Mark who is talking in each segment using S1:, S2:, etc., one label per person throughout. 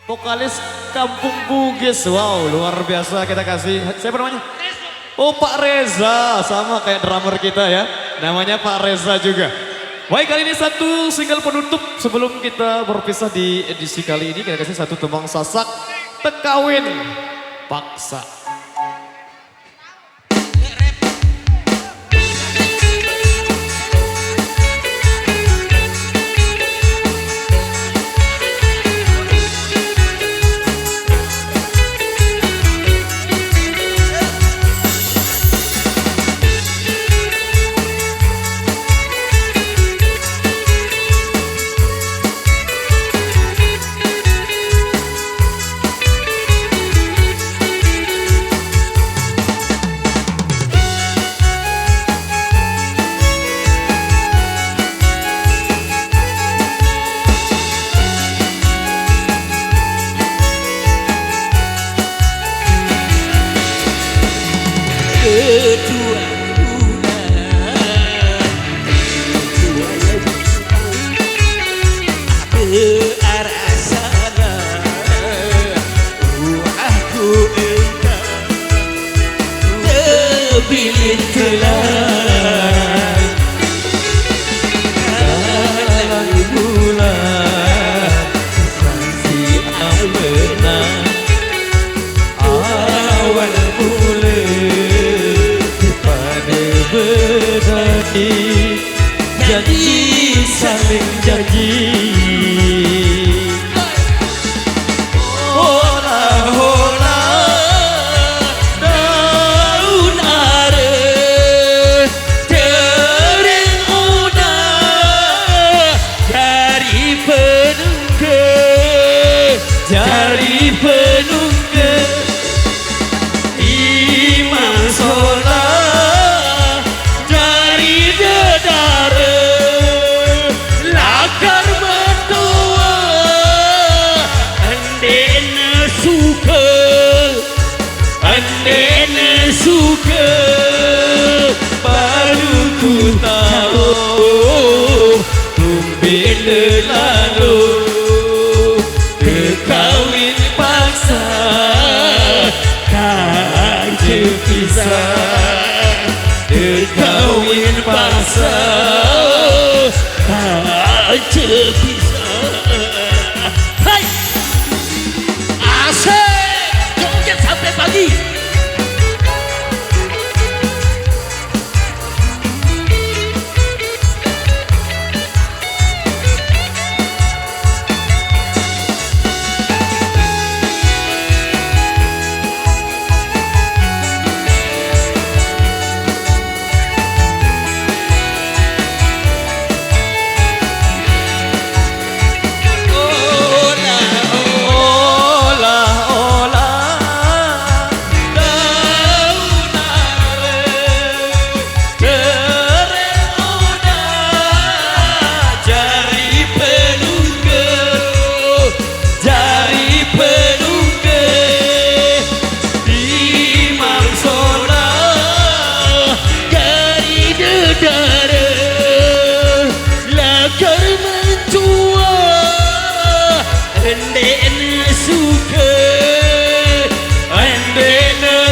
S1: vokalis Kampung Bugis. Wow, luar biasa, kita kasih. Siapa namanya? Oh, Pak Reza, sama kayak drummer kita ya. Namanya Pak Reza juga. Baik, kali ini satu single penutup sebelum kita berpisah di edisi kali ini. Kita kasih satu tembang sasak, Tekawin Paksa.
S2: Janji saling janji. Hola hola daun are tering una dari penungke Imam sholat dari dedara lakar mentua andena suka baru ku tahu tumben lalu kekawin paksa tak terpisah. Kekawin paksa tak terpisah. Hai, asik joget sampai pagi.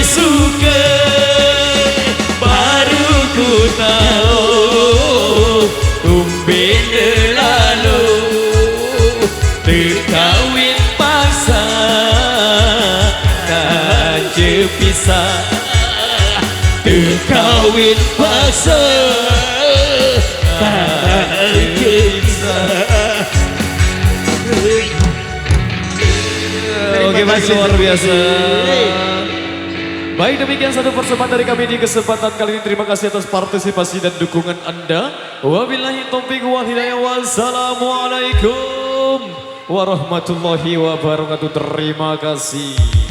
S2: Suka baru ku tahu tumben lalu terkawin paksa tak terpisah. Terkawin paksa tak terpisah.
S1: Oke, masih luar biasa. Baik, demikian satu persembahan dari kami di kesempatan kali ini. Terima kasih atas partisipasi dan dukungan Anda. Wabillahi taufiq wal hidayah. Wassalamualaikum warahmatullahi wabarakatuh. Terima kasih.